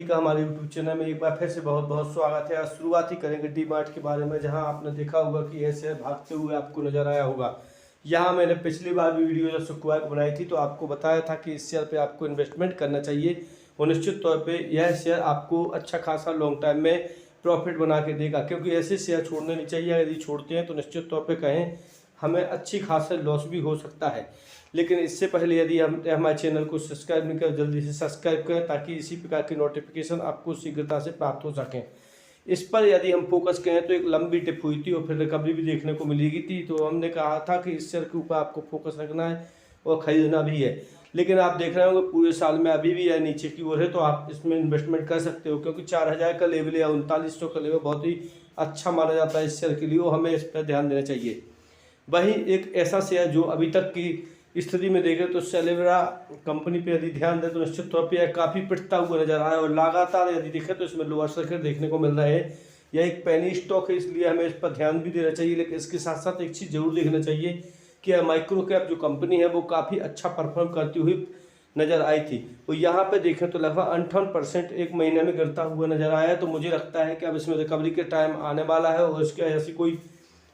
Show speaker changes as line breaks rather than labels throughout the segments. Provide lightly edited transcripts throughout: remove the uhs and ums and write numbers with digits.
का हमारे YouTube channel में एक बार फिर से बहुत बहुत स्वागत है। आज शुरुआत ही करेंगे डी मार्ट के बारे में, जहां आपने देखा होगा कि यह शेयर भागते हुए आपको नजर आया होगा। यहां मैंने पिछली बार भी वीडियो जब शुक्रवार को बनाई थी तो आपको बताया था कि इस शेयर पे आपको इन्वेस्टमेंट करना चाहिए और निश्चित तौर पे यह शेयर आपको अच्छा खासा लॉन्ग टाइम में प्रॉफिट बना के देगा, क्योंकि ऐसे शेयर छोड़ने नहीं चाहिए। यदि छोड़ते हैं तो निश्चित तौर पर कहें हमें अच्छी खासा लॉस भी हो सकता है। लेकिन इससे पहले यदि हम हमारे चैनल को सब्सक्राइब नहीं करें, जल्दी से सब्सक्राइब करें ताकि इसी प्रकार की नोटिफिकेशन आपको शीघ्रता से प्राप्त हो सकें। इस पर यदि हम फोकस करें तो एक लंबी टिप हुई थी और फिर रिकवरी भी देखने को मिलेगी थी, तो हमने कहा था कि इस शेयर के ऊपर आपको फोकस रखना है और ख़रीदना भी है। लेकिन आप देख रहे होंगे पूरे साल में अभी भी यह नीचे की ओर है, तो आप इसमें इन्वेस्टमेंट कर सकते हो, क्योंकि 4000 का लेवल या 3900 का लेवल बहुत ही अच्छा माना जाता है इस शेयर के लिए, और हमें इस पर ध्यान देना चाहिए। वहीं एक ऐसा शेयर जो अभी तक की स्थिति में देखें तो सेलेब्रा कंपनी पे यदि ध्यान दें तो निश्चित तौर पे यह काफ़ी पिटता हुआ नजर आया, और लगातार यदि देखें तो इसमें लोअर सर्किट देखने को मिल रहा है। यह एक पेनी स्टॉक है, इसलिए हमें इस पर ध्यान भी देना चाहिए। लेकिन इसके साथ साथ एक चीज़ जरूर देखना चाहिए कि यह माइक्रो कैप जो कंपनी है वो काफ़ी अच्छा परफॉर्म करती हुई नज़र आई थी। तो यहाँ पे देखें तो लगभग 58% एक महीने में गिरता हुआ नजर आया है। तो मुझे लगता है कि अब इसमें रिकवरी के टाइम आने वाला है, और इसके ऐसी कोई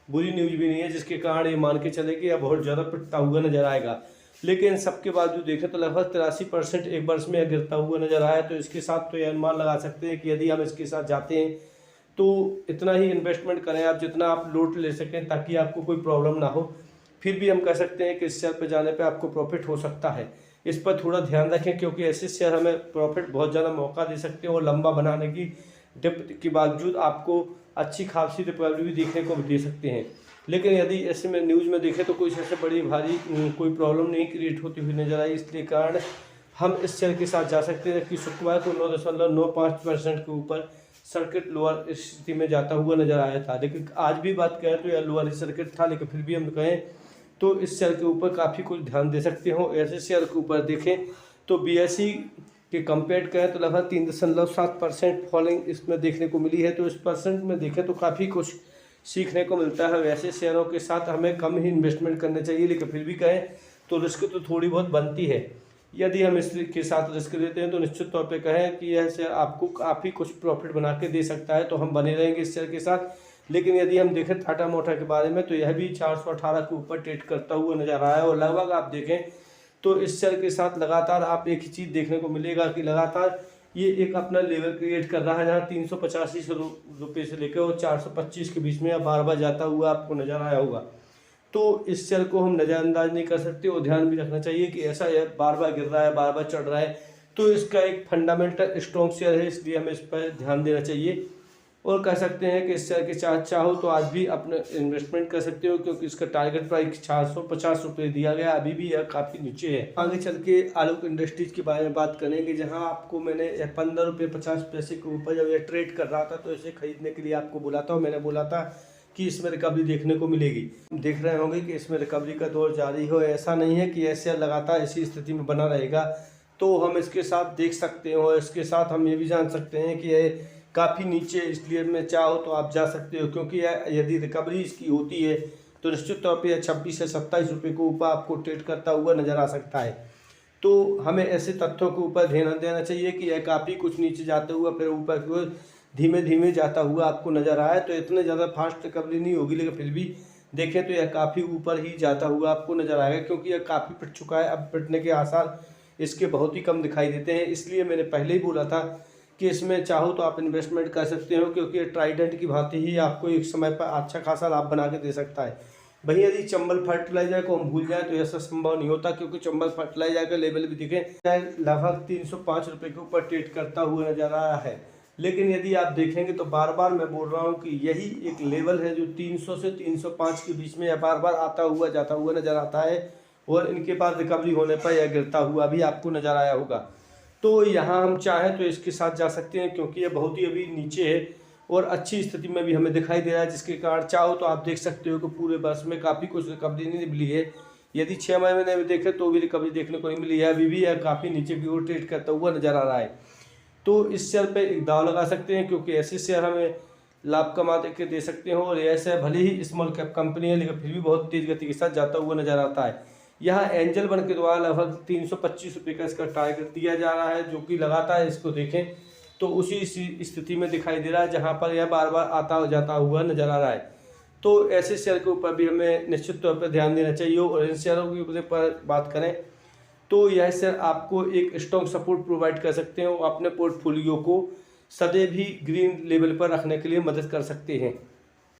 बुरी न्यूज भी नहीं है जिसके कारण ये मान के चले कि यह बहुत ज़्यादा पिटता हुआ नजर आएगा। लेकिन सबके बावजूद देखें तो लगभग 83% एक वर्ष में गिरता हुआ नजर आया। तो इसके साथ तो यह अनुमान लगा सकते हैं कि यदि हम इसके साथ जाते हैं तो इतना ही इन्वेस्टमेंट करें आप जितना आप लोड ले सकें, ताकि आपको कोई प्रॉब्लम ना हो। फिर भी हम कह सकते हैं कि इस शेयर पर जाने पर आपको प्रॉफिट हो सकता है। इस पर थोड़ा ध्यान रखें, क्योंकि ऐसे शेयर हमें प्रॉफिट बहुत ज़्यादा मौका दे सकते हैं और लंबा बनाने की डिप के बावजूद आपको अच्छी खासी रिकवरी भी देखने को दे सकते हैं। लेकिन यदि ऐसे में न्यूज़ में देखें तो कोई ऐसे बड़ी भारी कोई प्रॉब्लम नहीं क्रिएट होती हुई नजर आई, इसलिए कारण हम इस शेयर के साथ जा सकते हैं कि शुक्रवार को 9.95% के ऊपर सर्किट लोअर स्थिति में जाता हुआ नजर आया था। लेकिन आज भी बात करें तो यह लोअर सर्किट था, लेकिन फिर भी हम कहें तो इस शेयर के ऊपर काफ़ी कुछ ध्यान दे सकते हो। ऐसे शेयर के ऊपर देखें तो BSE के कंपेयर करें तो लगभग 3.7% फॉलिंग इसमें देखने को मिली है। तो इस परसेंट में देखें तो काफ़ी कुछ सीखने को मिलता है। वैसे शेयरों के साथ हमें कम ही इन्वेस्टमेंट करना चाहिए, लेकिन फिर भी कहें तो रिस्क तो थोड़ी बहुत बनती है। यदि हम इसके साथ रिस्क लेते हैं तो निश्चित तौर पे कहें कि यह शेयर आपको काफ़ी कुछ प्रॉफिट बना के दे सकता है, तो हम बने रहेंगे इस शेयर के साथ। लेकिन यदि हम देखें टाटा मोटर के बारे में तो यह भी 418 के ऊपर ट्रेड करता हुआ नजर आया है, और लगभग आप देखें तो इस शेयर के साथ लगातार आप एक ही चीज़ देखने को मिलेगा कि लगातार ये एक अपना लेवल क्रिएट कर रहा है, जहाँ 385 रुपये से लेकर और 425 के बीच में बार बार जाता हुआ आपको नजर आया होगा। तो इस शेयर को हम नज़रअंदाज नहीं कर सकते, और ध्यान भी रखना चाहिए कि ऐसा यह बार बार गिर रहा है, बार बार चढ़ रहा है, तो इसका एक फंडामेंटल स्ट्रॉन्ग शेयर है, इसलिए हमें इस पर ध्यान देना चाहिए। और कह सकते हैं कि इस शेयर के साथ चाहो तो आज भी अपने इन्वेस्टमेंट कर सकते हो, क्योंकि इसका टारगेट प्राइस 450 रुपये दिया गया, अभी भी यह काफ़ी नीचे है। आगे चल के आलोक इंडस्ट्रीज के बारे में बात करेंगे, जहां आपको मैंने 15 रुपये 50 पैसे के ऊपर जब यह ट्रेड कर रहा था तो इसे खरीदने के लिए आपको बोला था, और मैंने बोला था कि इसमें रिकवरी देखने को मिलेगी। देख रहे होंगे कि इसमें रिकवरी का दौर जारी हो, ऐसा नहीं है कि ऐसे लगातार इसी स्थिति में बना रहेगा। तो हम इसके साथ देख सकते हो, इसके साथ हम ये भी जान सकते हैं कि ये काफ़ी नीचे, इसलिए मैं चाहो तो आप जा सकते हो, क्योंकि यदि रिकवरी इसकी होती है तो निश्चित तौर पे 26 से 27 रुपये के ऊपर आपको ट्रेड करता हुआ नज़र आ सकता है। तो हमें ऐसे तथ्यों के ऊपर ध्यान देना चाहिए कि यह काफ़ी कुछ नीचे जाते हुआ फिर ऊपर की ओर धीमे धीमे जाता हुआ आपको नज़र आया। तो इतने ज़्यादा फास्ट रिकवरी नहीं होगी, लेकिन फिर भी देखें तो यह काफ़ी ऊपर ही जाता हुआ आपको नज़र आएगा, क्योंकि यह काफ़ी पिट चुका है। अब पिटने के आसार इसके बहुत ही कम दिखाई देते हैं, इसलिए मैंने पहले ही बोला था कि इसमें चाहो तो आप इन्वेस्टमेंट कर सकते हो, क्योंकि ये ट्राइडेंट की भांति ही आपको एक समय पर अच्छा खासा लाभ बना के दे सकता है। वहीं यदि चंबल फर्टिलाइजर को हम भूल जाए तो ऐसा संभव नहीं होता, क्योंकि चंबल फर्टिलाइजर का लेवल भी दिखे लगभग 305 रुपये के ऊपर ट्रेड करता हुआ नजर आ रहा है। लेकिन यदि आप देखेंगे तो बार बार मैं बोल रहा हूँ कि यही एक लेवल है जो 300 से 305 के बीच में यह बार बार आता हुआ जाता हुआ नजर आता है, और इनके पास रिकवरी होने पर यह गिरता हुआ भी आपको नजर आया होगा। तो यहाँ हम चाहें तो इसके साथ जा सकते हैं, क्योंकि ये बहुत ही अभी नीचे है और अच्छी स्थिति में भी हमें दिखाई दे रहा है, जिसके कारण चाहो तो आप देख सकते हो कि पूरे वर्ष में काफ़ी कुछ रिकवरी नहीं मिली है। यदि 6 महीने में देखें तो भी रिकवरी देखने को नहीं मिली है, अभी भी यह काफ़ी नीचे की ओर ट्रेड करता हुआ नजर आ रहा है। तो इस शेयर पे एक दाव लगा सकते हैं, क्योंकि ऐसे शेयर हमें लाभ कमा के दे सकते हो, और यह शेयर भले ही स्मॉल कैप कंपनी है लेकिन फिर भी बहुत तेज गति के साथ जाता हुआ नजर आता है। यहाँ एंजल वन के द्वारा लगभग 325 रुपये का इसका टारगेट दिया जा रहा है, जो कि लगातार इसको देखें तो उसी स्थिति में दिखाई दे रहा है जहां पर यह बार बार आता जाता हुआ नजर आ रहा है। तो ऐसे शेयर के ऊपर भी हमें निश्चित तौर पर ध्यान देना चाहिए। और इन शेयरों के ऊपर बात करें तो यह शेयर आपको एक स्ट्रॉन्ग सपोर्ट प्रोवाइड कर सकते हैं और अपने पोर्टफोलियो को सदैव ही ग्रीन लेवल पर रखने के लिए मदद कर सकते हैं।